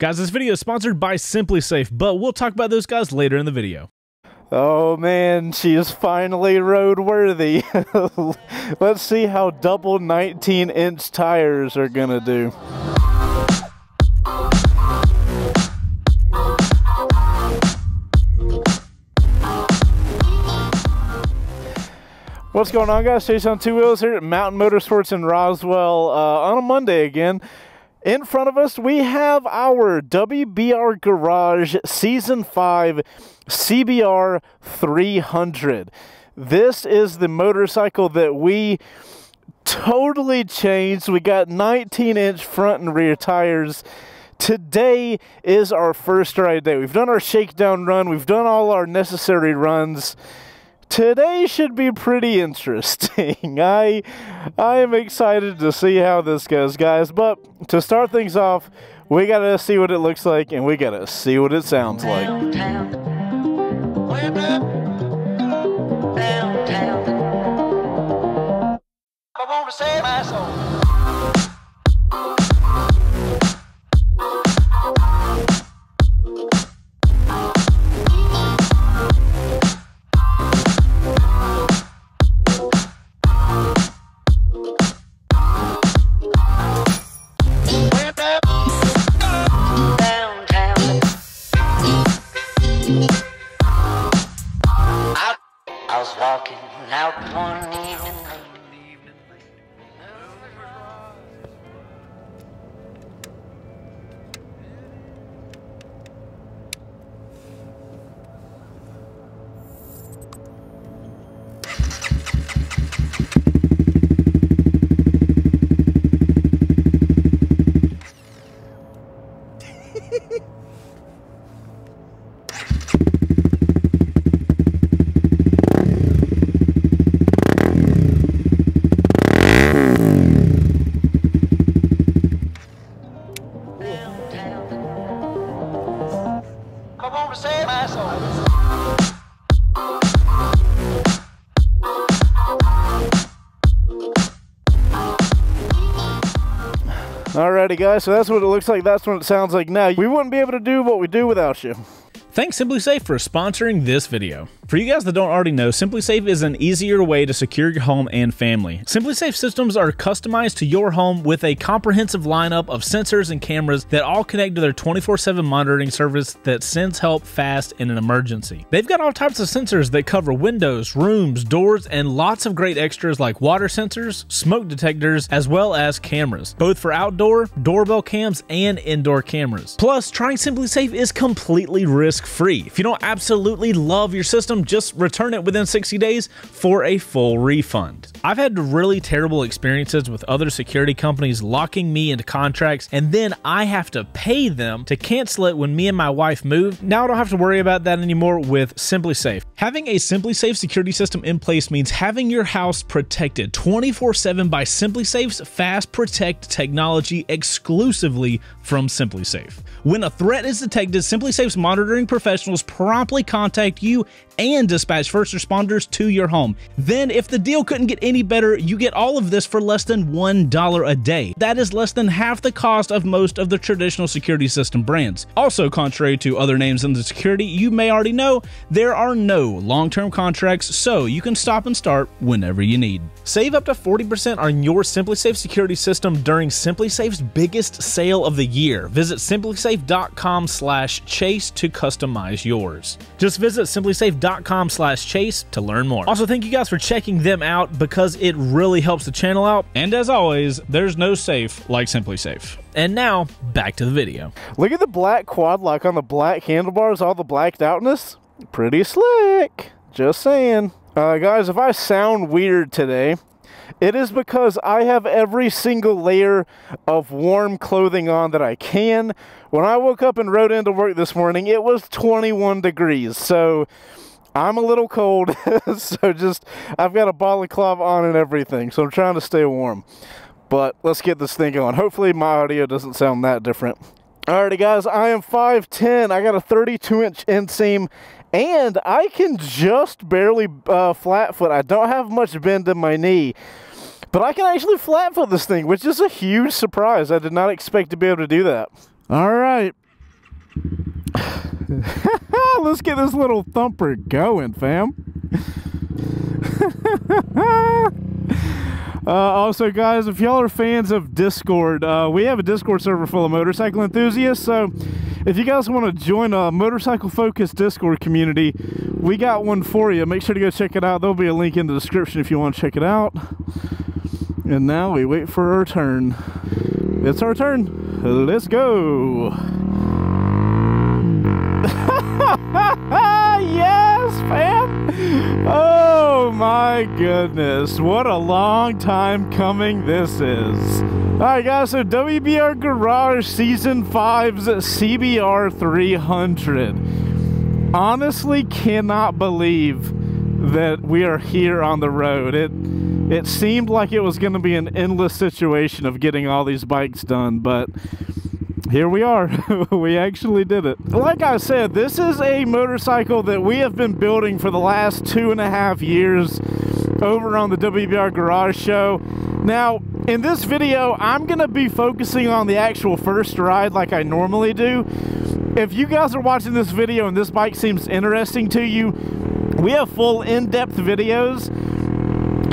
Guys, this video is sponsored by SimpliSafe, but we'll talk about those guys later in the video. Oh man, she is finally roadworthy. Let's see how double 19-inch tires are gonna do. What's going on, guys? Chaseontwowheels here at Mountain Motorsports in Roswell on a Monday again. In front of us, we have our WBR Garage Season 5 CBR 300. This is the motorcycle that we totally changed. We got 19-inch front and rear tires. Today is our first ride day. We've done our shakedown run. We've done all our necessary runs. Today should be pretty interesting. I am excited to see how this goes, guys. But to start things off, we gotta see what it looks like and we gotta see what it sounds like. Downtown. I want to save my soul. I was walking out one evening late. Come on to save my soul. Alrighty, guys, so that's what it looks like. That's what it sounds like now. We wouldn't be able to do what we do without you. Thanks SimpliSafe for sponsoring this video. For you guys that don't already know, SimpliSafe is an easier way to secure your home and family. SimpliSafe systems are customized to your home with a comprehensive lineup of sensors and cameras that all connect to their 24/7 monitoring service that sends help fast in an emergency. They've got all types of sensors that cover windows, rooms, doors, and lots of great extras like water sensors, smoke detectors, as well as cameras, both for outdoor, doorbell cams, and indoor cameras. Plus, trying SimpliSafe is completely risk-free. If you don't absolutely love your system, just return it within 60 days for a full refund. I've had really terrible experiences with other security companies locking me into contracts, and then I have to pay them to cancel it when me and my wife move. Now I don't have to worry about that anymore with SimpliSafe. Having a SimpliSafe security system in place means having your house protected 24/7 by SimpliSafe's Fast Protect technology exclusively from SimpliSafe. When a threat is detected, SimpliSafe's monitoring professionals promptly contact you and dispatch first responders to your home. Then, if the deal couldn't get any better, you get all of this for less than $1 a day. That is less than half the cost of most of the traditional security system brands. Also, contrary to other names in the security you may already know, there are no long-term contracts, so you can stop and start whenever you need. Save up to 40% on your SimpliSafe security system during SimpliSafe's biggest sale of the year. Visit simplisafe.com/chase to customize yours. Just visit simplisafe.com/chase to learn more. Also, thank you guys for checking them out because it really helps the channel out. And as always, there's no safe like SimpliSafe. And now, back to the video. Look at the black quad lock on the black handlebars, all the blacked outness. Pretty slick. Just saying. Guys, if I sound weird today, it is because I have every single layer of warm clothing on that I can. When I woke up and rode into work this morning, it was 21 degrees, so I'm a little cold. So I've got a balaclava on and everything, so I'm trying to stay warm. But let's get this thing going. Hopefully my audio doesn't sound that different. Alrighty, guys, I am 5'10". I got a 32-inch inseam, and I can just barely flat foot. I don't have much bend in my knee, but I can actually flat foot this thing, which is a huge surprise. I did not expect to be able to do that. All right, Let's get this little thumper going, fam. Also, guys, if y'all are fans of Discord, we have a Discord server full of motorcycle enthusiasts. So if you guys want to join a motorcycle-focused Discord community, we got one for you. Make sure to go check it out. There'll be a link in the description if you want to check it out. And now we wait for our turn. It's our turn. Let's go. Yes, fam. Oh my goodness, what a long time coming this is. Alright guys, so WBR Garage Season 5's CBR300. Honestly cannot believe that we are here on the road. It seemed like it was going to be an endless situation of getting all these bikes done, but here we are. We actually did it. Like I said, this is a motorcycle that we have been building for the last 2.5 years over on the WBR Garage show. Now, in this video, I'm going to be focusing on the actual first ride like I normally do. If you guys are watching this video and this bike seems interesting to you, we have full in-depth videos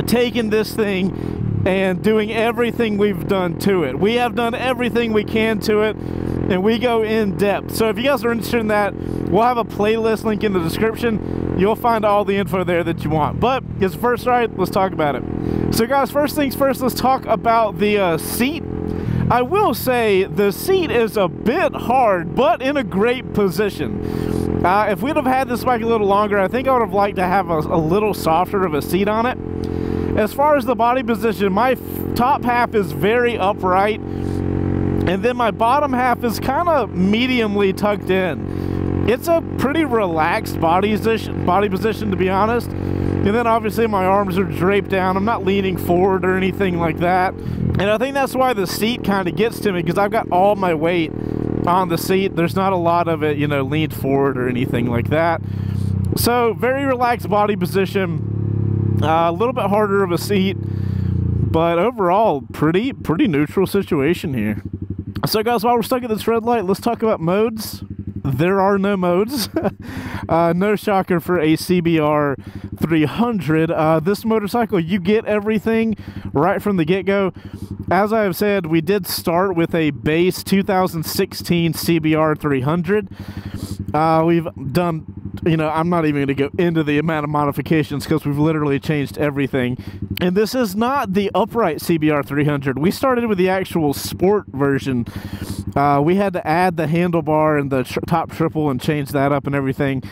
taking this thing and doing everything we've done to it. We have done everything we can to it, and we go in depth. So if you guys are interested in that, we'll have a playlist link in the description. You'll find all the info there that you want. But it's first ride, let's talk about it. So guys, first things first, let's talk about the seat. I will say the seat is a bit hard, but in a great position. If we'd have had this bike a little longer, I think I would have liked to have a little softer of a seat on it. As far as the body position, my top half is very upright, and then my bottom half is kind of mediumly tucked in. It's a pretty relaxed body position, to be honest. And then obviously my arms are draped down. I'm not leaning forward or anything like that. And I think that's why the seat kind of gets to me, because I've got all my weight on the seat. There's not a lot of it, you know, leaned forward or anything like that. So very relaxed body position. A little bit harder of a seat, but overall pretty neutral situation here. So guys, while we're stuck at this red light, let's talk about modes. There are no modes. No shocker for a CBR 300. This motorcycle, you get everything right from the get-go. As I have said, we did start with a base 2016 CBR 300. We've done, you know, I'm not even going to go into the amount of modifications because we've literally changed everything. And this is not the upright CBR 300. We started with the actual sport version. We had to add the handlebar and the top triple and change that up and everything.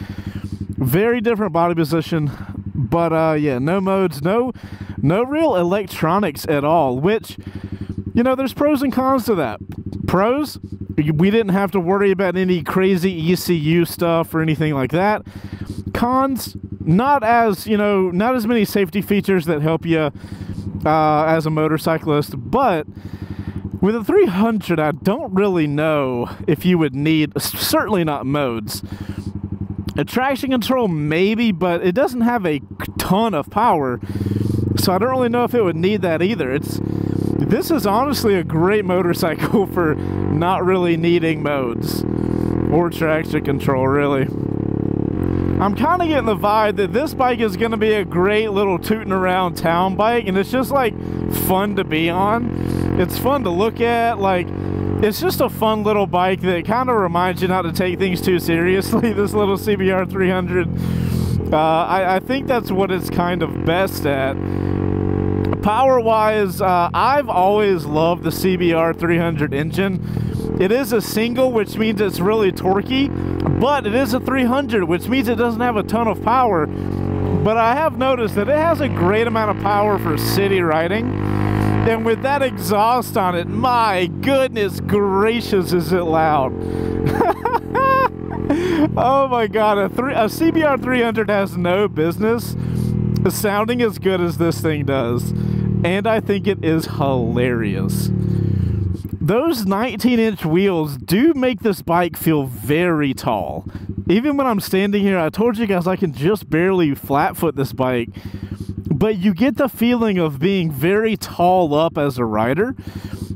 Very different body position, but yeah, no modes, no real electronics at all, which, you know, there's pros and cons to that. Pros, we didn't have to worry about any crazy ECU stuff or anything like that. Cons, not as, you know, not as many safety features that help you as a motorcyclist, but with a 300, I don't really know if you would need, certainly not modes. A traction control, maybe, but it doesn't have a ton of power, so I don't really know if it would need that either. This is honestly a great motorcycle for not really needing modes or traction control, really. I'm kind of getting the vibe that this bike is going to be a great little tooting around town bike, and it's just like fun to be on. It's fun to look at, like it's just a fun little bike that kind of reminds you not to take things too seriously. This little CBR 300, I think that's what it's kind of best at. Power-wise, I've always loved the CBR 300 engine. It is a single, which means it's really torquey, but it is a 300, which means it doesn't have a ton of power. But I have noticed that it has a great amount of power for city riding. And with that exhaust on it, my goodness gracious, is it loud. Oh my god, a CBR 300 has no business sounding as good as this thing does. And I think it is hilarious. Those 19-inch wheels do make this bike feel very tall. Even when I'm standing here, I told you guys I can just barely flat foot this bike. But you get the feeling of being very tall up as a rider,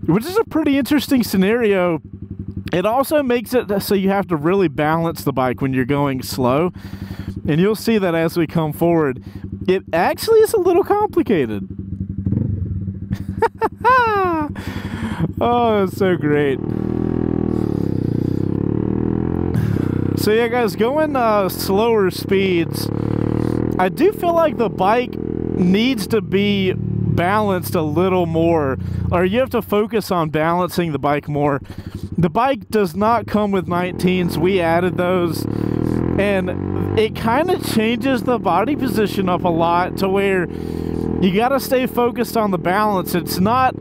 which is a pretty interesting scenario It also makes it so you have to really balance the bike when you're going slow. And you'll see that as we come forward. It actually is a little complicated. Oh, it's so great. So yeah, guys, going slower speeds, I do feel like the bike needs to be balanced a little more, or you have to focus on balancing the bike more. The bike does not come with 19s. We added those, and it kind of changes the body position up a lot to where you got to stay focused on the balance. It's not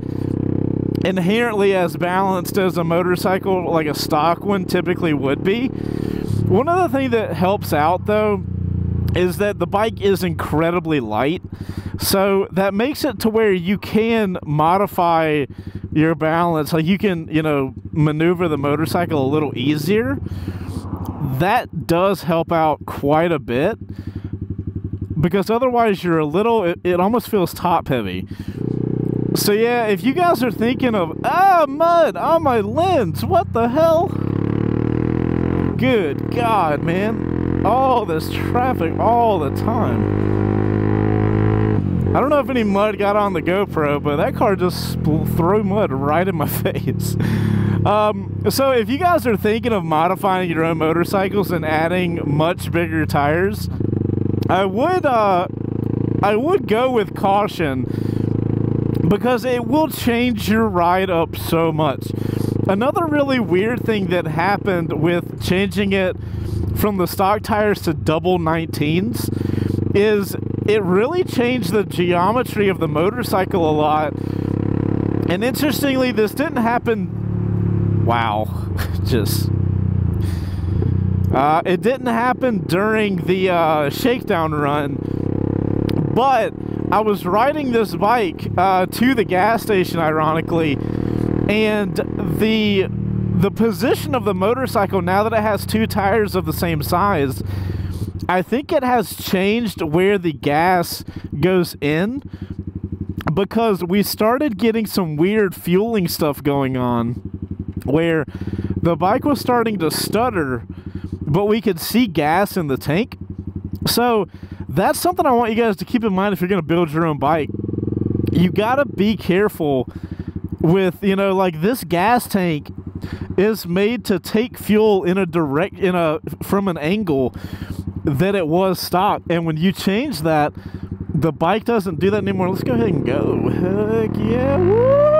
inherently as balanced as a motorcycle, like a stock one typically would be. One other thing that helps out, though, is that the bike is incredibly light. So that makes it to where you can modify your balance. Like you can, you know, maneuver the motorcycle a little easier. That does help out quite a bit, because otherwise you're a little, it almost feels top heavy. So yeah, if you guys are thinking of, mud on my lens, what the hell? Good God, man. All this traffic all the time. I don't know if any mud got on the GoPro, but that car just threw mud right in my face. So if you guys are thinking of modifying your own motorcycles and adding much bigger tires, I would go with caution, because it will change your ride up so much. Another really weird thing that happened with changing it from the stock tires to double 19s is it really changed the geometry of the motorcycle a lot. And interestingly, this didn't happen, it didn't happen during the shakedown run, but I was riding this bike to the gas station, ironically, and the position of the motorcycle, now that it has two tires of the same size, I think it has changed where the gas goes in, because we started getting some weird fueling stuff going on where the bike was starting to stutter, but we could see gas in the tank. So that's something I want you guys to keep in mind if you're going to build your own bike. You got to be careful with, you know, like this gas tank is made to take fuel from an angle that it was stock, and when you change that, the bike doesn't do that anymore. Let's go ahead and go. Heck yeah. Woo!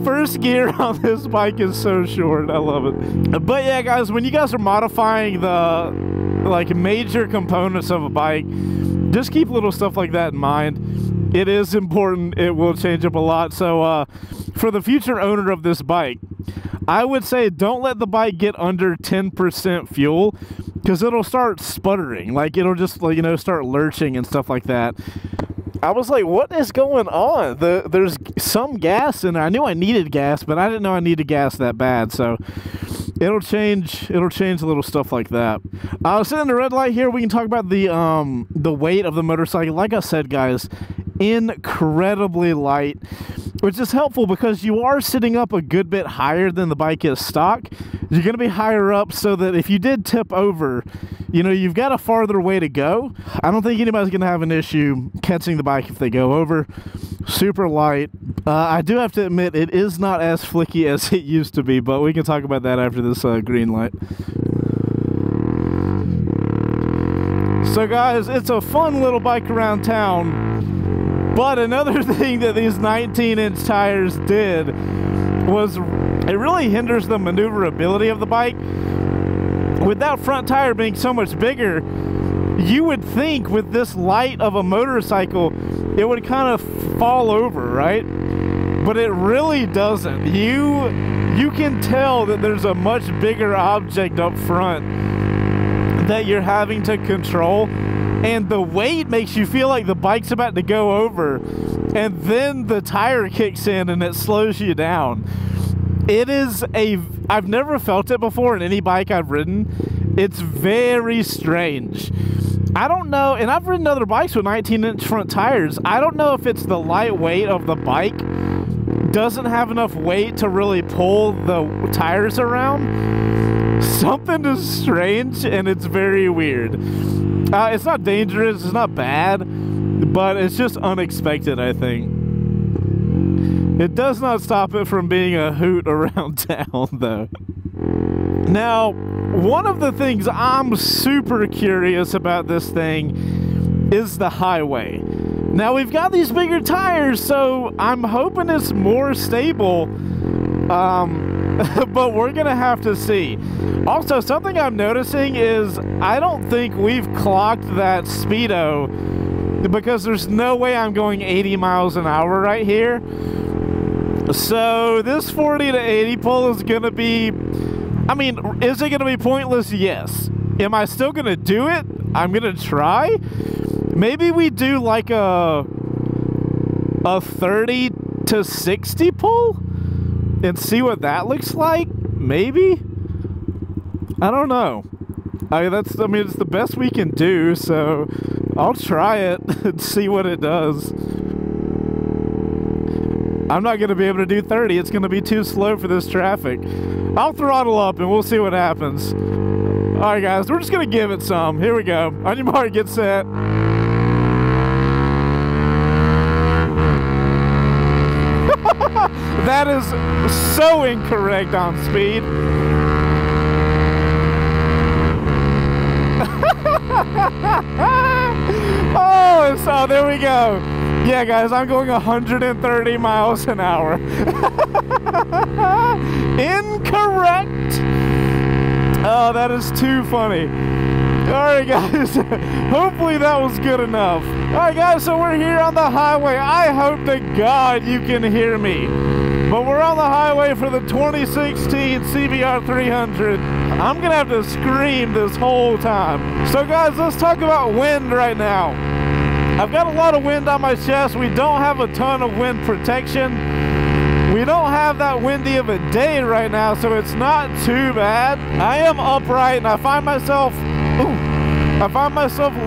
First gear on this bike is so short. I love it. But yeah, guys, when you guys are modifying the major components of a bike, just keep little stuff like that in mind. It is important. It will change up a lot. So for the future owner of this bike, I would say don't let the bike get under 10% fuel, because it'll start sputtering. Like, it'll just, like, you know, start lurching and stuff like that. I was like, what is going on? There's some gas in there. I knew I needed gas, but I didn't know I needed gas that bad. So it'll change little stuff like that. Sitting in the red light here, we can talk about the weight of the motorcycle. Like I said, guys, incredibly light, which is helpful because you are sitting up a good bit higher than the bike is stock. You're going to be higher up, so that if you did tip over, you know, you've got a farther way to go. I don't think anybody's going to have an issue catching the bike if they go over. Super light. I do have to admit, it is not as flicky as it used to be, but we can talk about that after this green light. So guys, it's a fun little bike around town, but another thing that these 19-inch tires did was it really hinders the maneuverability of the bike. With that front tire being so much bigger, you would think with this light of a motorcycle, it would kind of fall over, right? But it really doesn't. You can tell that there's a much bigger object up front that you're having to control, and the weight makes you feel like the bike's about to go over, and then the tire kicks in and it slows you down. I've never felt it before in any bike I've ridden. It's very strange. I don't know, and I've ridden other bikes with 19-inch front tires. I don't know if it's the light weight of the bike doesn't have enough weight to really pull the tires around. Something is strange, and it's very weird. It's not dangerous, it's not bad, but it's just unexpected, I think. It does not stop it from being a hoot around town, though. Now, one of the things I'm super curious about this thing is the highway. Now, we've got these bigger tires, so I'm hoping it's more stable, but we're gonna have to see. Also, something I'm noticing is I don't think we've clocked that speedo, because there's no way I'm going 80 miles an hour right here. So this 40 to 80 pull is gonna be, I mean, is it gonna be pointless? Yes. Am I still gonna do it? I'm gonna try. Maybe we do like a 30 to 60 pull and see what that looks like. Maybe. I don't know. I mean, it's the best we can do, so I'll try it and see what it does. I'm not going to be able to do 30. It's going to be too slow for this traffic. I'll throttle up and we'll see what happens. Alright guys, we're just going to give it some. Here we go. On your mark, get set. That is so incorrect on speed. Oh, there we go. Yeah, guys, I'm going 130 miles an hour. Incorrect. Oh, that is too funny. Alright, guys. Hopefully that was good enough. Alright, guys, so we're here on the highway. I hope to God you can hear me. But we're on the highway for the 2016 CBR300. I'm going to have to scream this whole time. So, guys, let's talk about wind right now. I've got a lot of wind on my chest. We don't have a ton of wind protection. We don't have that windy of a day right now, so it's not too bad. I am upright, and I find myself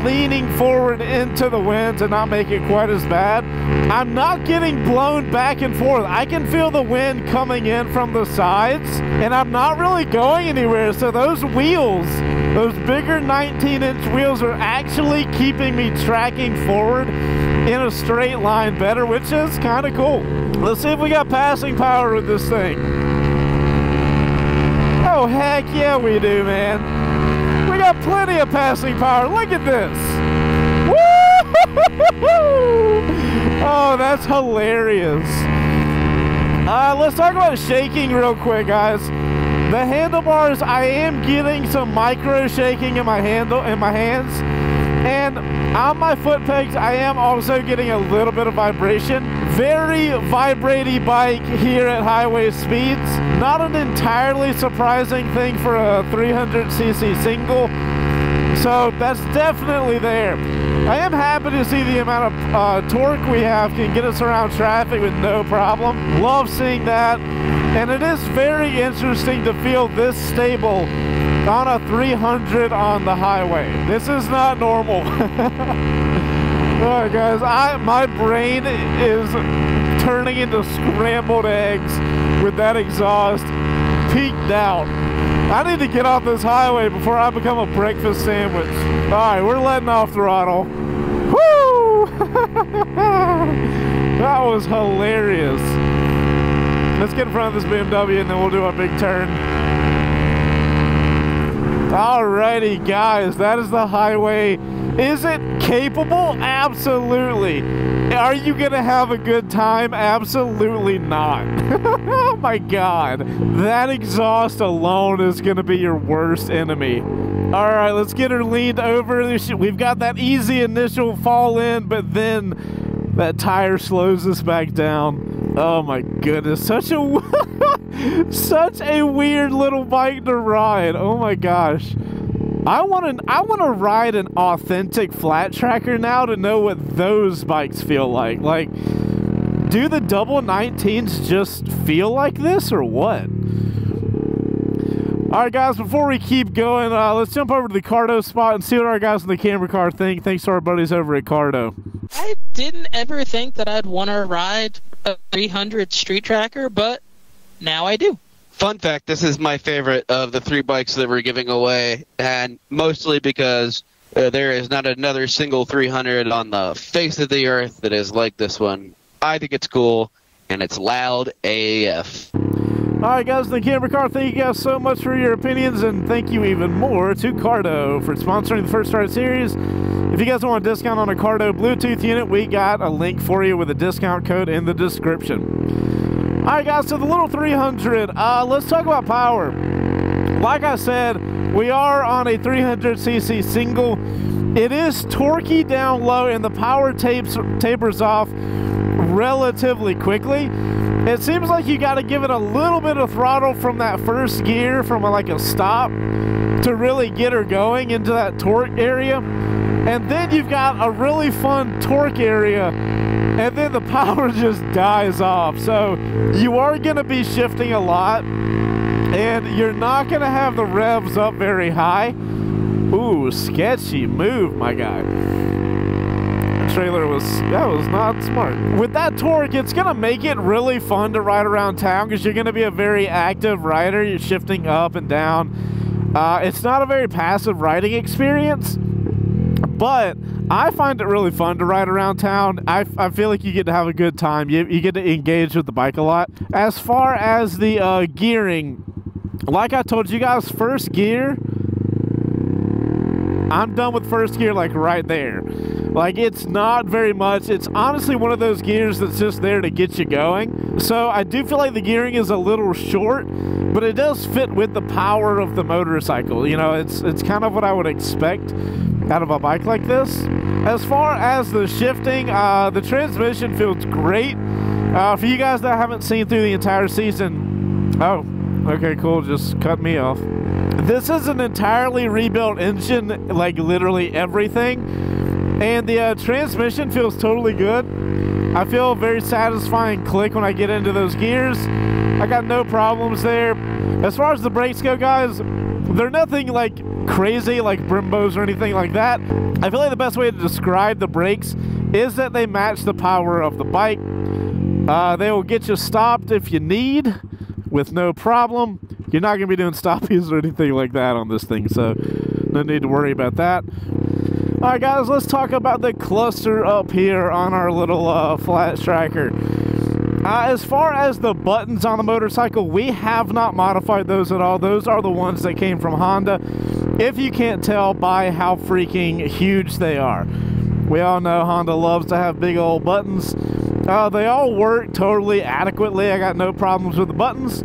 leaning forward into the wind to not make it quite as bad. I'm not getting blown back and forth. I can feel the wind coming in from the sides, and I'm not really going anywhere. So those wheels, those bigger 19-inch wheels, are actually keeping me tracking forward in a straight line better, which is kind of cool. Let's see if we got passing power with this thing. Oh, heck yeah, we do, man. We got plenty of passing power. Look at this. Woo! Oh, that's hilarious. Let's talk about shaking real quick, guys. The handlebars, I am getting some micro shaking in my hands. And on my foot pegs, I am also getting a little bit of vibration. Very vibraty bike here at highway speeds. Not an entirely surprising thing for a 300cc single. So that's definitely there. I am happy to see the amount of torque we have can get us around traffic with no problem. Love seeing that. And it is very interesting to feel this stable on a 300 on the highway. This is not normal. Alright guys, my brain is turning into scrambled eggs with that exhaust peaked out. I need to get off this highway before I become a breakfast sandwich. Alright, we're letting off throttle. Woo! That was hilarious. Let's get in front of this BMW and then we'll do a big turn. Alrighty, guys, that is the highway. Is it capable? Absolutely. Are you gonna have a good time? Absolutely not. Oh my God. That exhaust alone is gonna be your worst enemy. Alright, let's get her leaned over. We've got that easy initial fall in, but then that tire slows us back down. Oh my goodness, such a weird little bike to ride. Oh my gosh. I want to ride an authentic FlatTracker now to know what those bikes feel like. Like, do the double 19s just feel like this or what? Alright guys, before we keep going, let's jump over to the Cardo spot and see what our guys in the camera car think. Thanks to our buddies over at Cardo. I didn't ever think that I'd want to ride a 300 Street Tracker, but now I do. Fun fact, this is my favorite of the 3 bikes that we're giving away, and mostly because there is not another single 300 on the face of the earth that is like this one. I think it's cool, and it's loud AF. Alright guys, the Camera Car, thank you guys so much for your opinions, and thank you even more to Cardo for sponsoring the First Ride series. If you guys want a discount on a Cardo Bluetooth unit, we got a link for you with a discount code in the description. Alright guys, so the little 300, let's talk about power. Like I said, we are on a 300cc single. It is torquey down low, and the power tapers off relatively quickly. It seems like you got to give it a little bit of throttle from that first gear, from like a stop, to really get her going into that torque area. And then you've got a really fun torque area, and then the power just dies off. So you are going to be shifting a lot, and you're not going to have the revs up very high. Ooh, sketchy move, my guy. Trailer was not smart. With that torque, it's gonna make it really fun to ride around town because you're gonna be a very active rider. You're shifting up and down. It's not a very passive riding experience, but I find it really fun to ride around town. I feel like you get to have a good time. You get to engage with the bike a lot. As far as the gearing, like I told you guys, first gear, I'm done with first gear like right there. Like, it's not very much. It's honestly one of those gears that's just there to get you going. So I do feel like the gearing is a little short, but it does fit with the power of the motorcycle. You know, it's kind of what I would expect out of a bike like this. As far as the shifting, the transmission feels great. For you guys that haven't seen through the entire season, oh, okay, cool, just cut me off. This is an entirely rebuilt engine, like literally everything. And the transmission feels totally good. I feel a very satisfying click when I get into those gears. I got no problems there. As far as the brakes go, guys, they're nothing like crazy like Brimbos or anything like that. I feel like the best way to describe the brakes is that they match the power of the bike. They will get you stopped if you need with no problem. You're not going to be doing stoppies or anything like that on this thing, so no need to worry about that. Alright guys, let's talk about the cluster up here on our little FlatTracker. As far as the buttons on the motorcycle, we have not modified those at all. Those are the ones that came from Honda, if you can't tell by how freaking huge they are. We all know Honda loves to have big old buttons. They all work totally adequately. I got no problems with the buttons.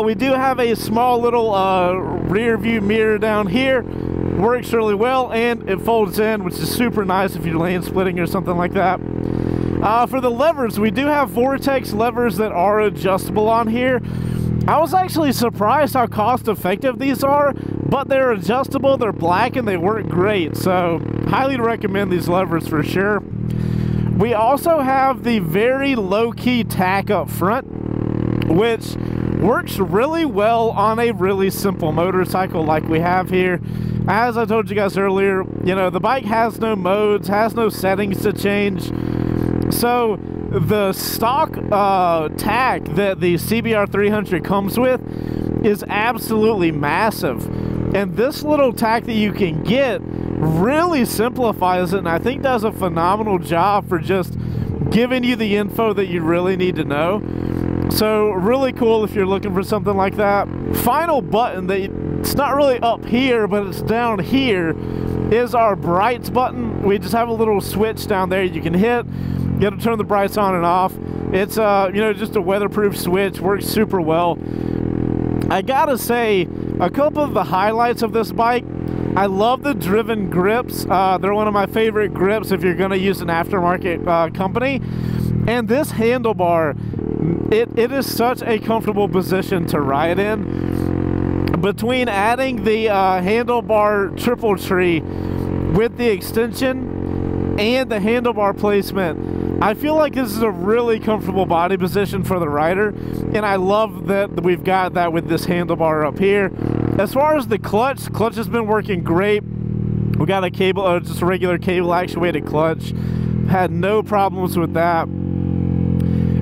We do have a small little rear view mirror down here. Works really well, and it folds in, which is super nice if you're lane splitting or something like that. For the levers, we do have Vortex levers that are adjustable on here. I was actually surprised how cost effective these are, but they're adjustable, they're black, and they work great, so highly recommend these levers for sure. We also have the very low-key tack up front, which works really well on a really simple motorcycle like we have here. As I told you guys earlier, you know, the bike has no modes, has no settings to change. So the stock tack that the CBR300 comes with is absolutely massive. And this little tack that you can get really simplifies it, and I think does a phenomenal job for just giving you the info that you really need to know. So really cool if you're looking for something like that. Final button that it's not really up here, but it's down here, is our brights button. We just have a little switch down there you can hit. You got to turn the brights on and off. It's you know, just a weatherproof switch, works super well. I gotta say, a couple of the highlights of this bike, I love the driven grips. They're one of my favorite grips if you're going to use an aftermarket company. And this handlebar, it is such a comfortable position to ride in. Between adding the handlebar triple tree with the extension and the handlebar placement, I feel like this is a really comfortable body position for the rider, and I love that we've got that with this handlebar up here. As far as the clutch has been working great. We got a cable, just a regular cable actuated clutch. Had no problems with that.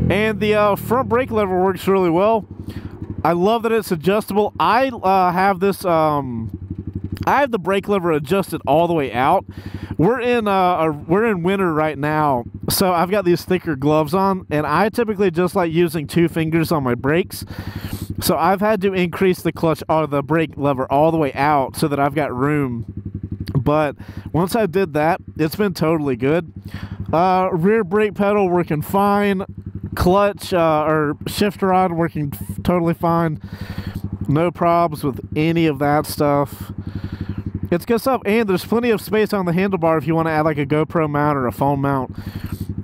And the front brake lever works really well. I love that it's adjustable. I have this, I have the brake lever adjusted all the way out. We're in winter right now, so I've got these thicker gloves on, and I typically just like using 2 fingers on my brakes. So I've had to increase the clutch or the brake lever all the way out so that I've got room. But once I did that, it's been totally good. Rear brake pedal working fine. Clutch or shift rod working totally fine. No problems with any of that stuff. It's good stuff, and there's plenty of space on the handlebar if you want to add like a GoPro mount or a phone mount.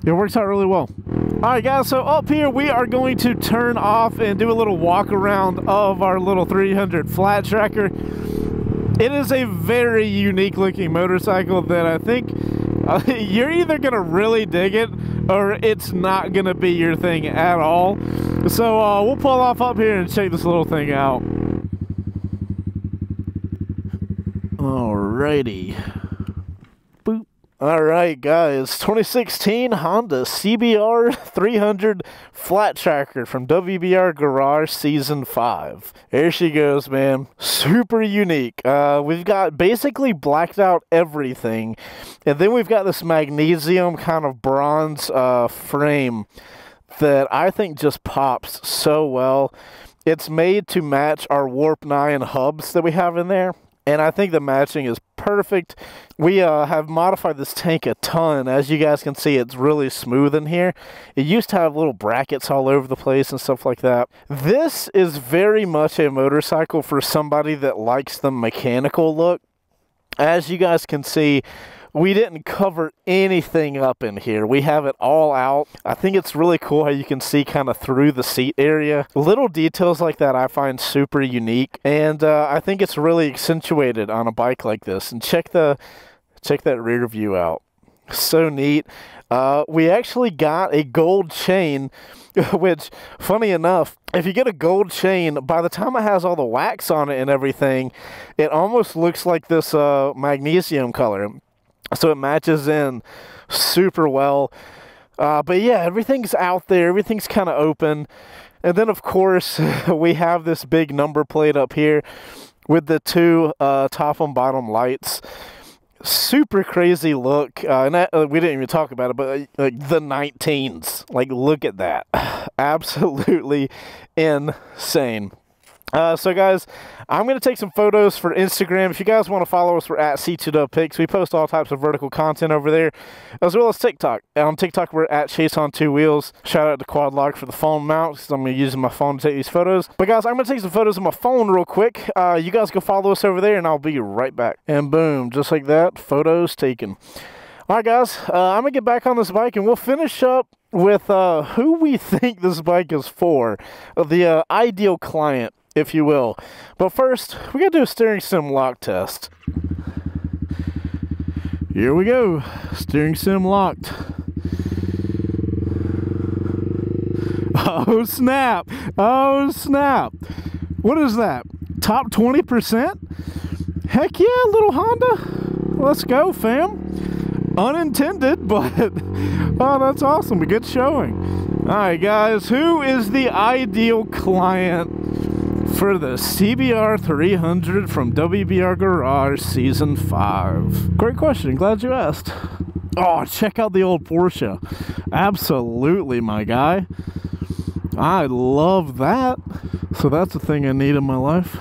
It works out really well. Alright guys, so up here we are going to turn off and do a little walk around of our little 300 FlatTracker. It is a very unique looking motorcycle that I think you're either going to really dig it or it's not going to be your thing at all. So we'll pull off up here and check this little thing out. Alrighty. Boop. Alright guys, 2016 Honda CBR300 FlatTracker from WBR Garage Season 5. There she goes, man. Super unique. We've got basically blacked out everything. And then we've got this magnesium kind of bronze frame that I think just pops so well. It's made to match our Warp 9 hubs that we have in there. And I think the matching is perfect. We have modified this tank a ton. As you guys can see, it's really smooth in here. It used to have little brackets all over the place and stuff like that. This is very much a motorcycle for somebody that likes the mechanical look. As you guys can see, we didn't cover anything up in here. We have it all out. I think it's really cool how you can see kind of through the seat area. Little details like that I find super unique, and I think it's really accentuated on a bike like this. And check that rear view out. So neat. We actually got a gold chain, which, funny enough, if you get a gold chain, by the time it has all the wax on it and everything, it almost looks like this magnesium color. So it matches in super well. But yeah, everything's out there. Everything's kind of open. And then, of course, we have this big number plate up here with the 2 top and bottom lights. Super crazy look. And that, we didn't even talk about it, but like the 19s. Like, look at that. Absolutely insane. So guys, I'm going to take some photos for Instagram. If you guys want to follow us, we're at C2WPics. We post all types of vertical content over there, as well as TikTok. On TikTok, we're at Chaseontwowheels. Shout out to Quadlock for the phone mount, because I'm going to use my phone to take these photos. But guys, I'm going to take some photos on my phone real quick. You guys go follow us over there, and I'll be right back. And boom, just like that, photos taken. Alright guys, I'm going to get back on this bike, and we'll finish up with who we think this bike is for. The ideal client, if you will. But first, we gotta do a steering sim lock test. Here we go. Steering sim locked. Oh snap. Oh snap. What is that? Top 20%? Heck yeah, little Honda. Let's go, fam. Unintended, but oh, that's awesome. A good showing. Alright guys, who is the ideal client for the CBR300 from WBR Garage Season 5? Great question. Glad you asked. Oh, check out the old Porsche. Absolutely, my guy. I love that. So that's the thing I need in my life.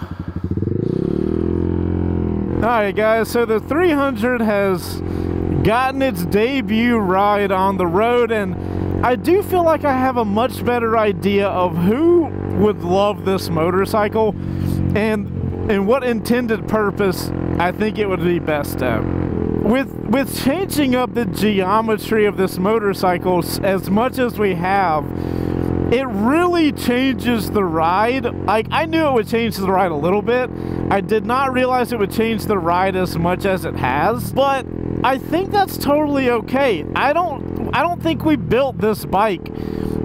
Alright, guys. So the 300 has gotten its debut ride on the road, and I do feel like I have a much better idea of who would love this motorcycle and what intended purpose I think it would be best at. With changing up the geometry of this motorcycle as much as we have, it really changes the ride. Like, I knew it would change the ride a little bit. I did not realize it would change the ride as much as it has, but I think that's totally okay. I don't think we built this bike.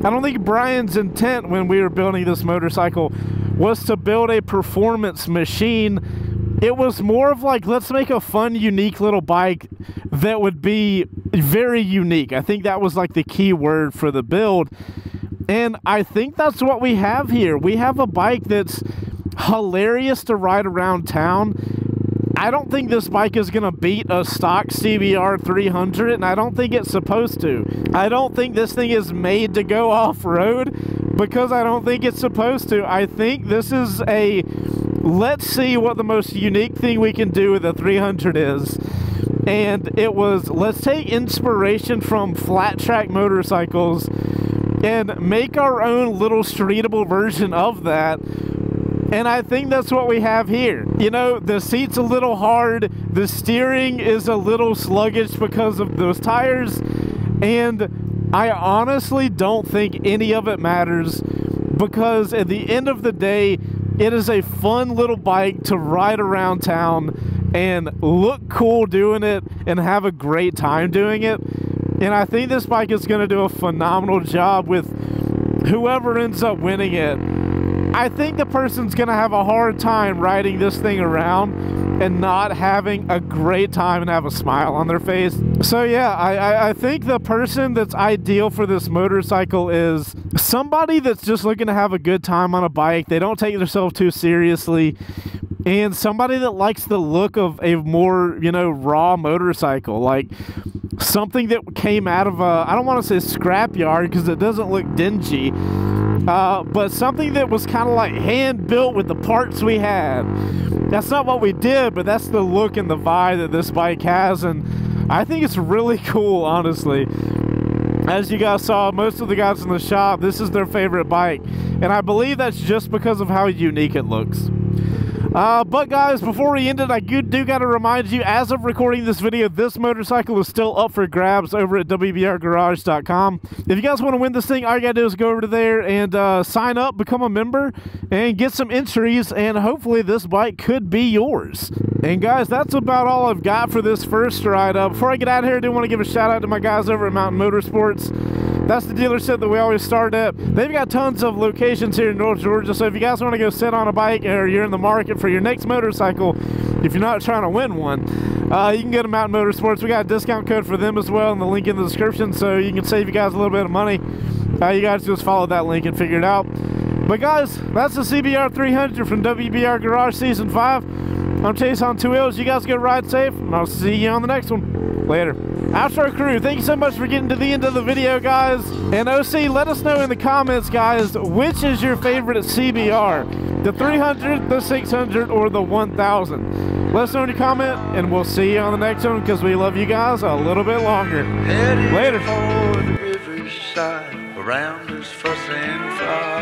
I don't think Brian's intent when we were building this motorcycle was to build a performance machine. It was more of like, let's make a fun, unique little bike that would be very unique. I think that was like the key word for the build. And I think that's what we have here. We have a bike that's hilarious to ride around town. I don't think this bike is going to beat a stock CBR300, and I don't think it's supposed to. I don't think this thing is made to go off-road because I don't think it's supposed to. I think this is a, let's see what the most unique thing we can do with a 300 is. And it was, let's take inspiration from flat track motorcycles and make our own little streetable version of that. And I think that's what we have here. You know, the seat's a little hard, the steering is a little sluggish because of those tires, and I honestly don't think any of it matters, because at the end of the day, it is a fun little bike to ride around town and look cool doing it and have a great time doing it. And I think this bike is going to do a phenomenal job with whoever ends up winning it. I think the person's going to have a hard time riding this thing around and not having a great time and have a smile on their face. So yeah, I think the person that's ideal for this motorcycle is somebody that's just looking to have a good time on a bike. They don't take themselves too seriously. And somebody that likes the look of a more, you know, raw motorcycle. Like something that came out of a, I don't want to say scrapyard because it doesn't look dingy. But something that was kind of like hand built with the parts we had. That's not what we did, but that's the look and the vibe that this bike has, and I think it's really cool, honestly. As you guys saw, most of the guys in the shop, this is their favorite bike, and I believe that's just because of how unique it looks. But guys, before we end it, I do got to remind you, as of recording this video, this motorcycle is still up for grabs over at WBRgarage.com. If you guys want to win this thing, all you got to do is go over to there and sign up, become a member, and get some entries, and hopefully this bike could be yours. And guys, that's about all I've got for this first ride. Before I get out of here, I do want to give a shout out to my guys over at Mountain Motorsports. That's the dealership that we always start at. They've got tons of locations here in North Georgia, so if you guys want to go sit on a bike or you're in the market for your next motorcycle, if you're not trying to win one, you can go to Mountain Motorsports. We got a discount code for them as well in the link in the description, so you can save you guys a little bit of money. You guys just follow that link and figure it out. But guys, that's the CBR300 from WBR Garage Season 5. I'm Chaseontwowheels. You guys go ride safe, and I'll see you on the next one. Later. Outro crew, thank you so much for getting to the end of the video, guys. And OC, let us know in the comments, guys, which is your favorite CBR? The 300, the 600, or the 1000? Let us know in your comment, and we'll see you on the next one, because we love you guys a little bit longer. Later. For the riverside, around us fussing fire.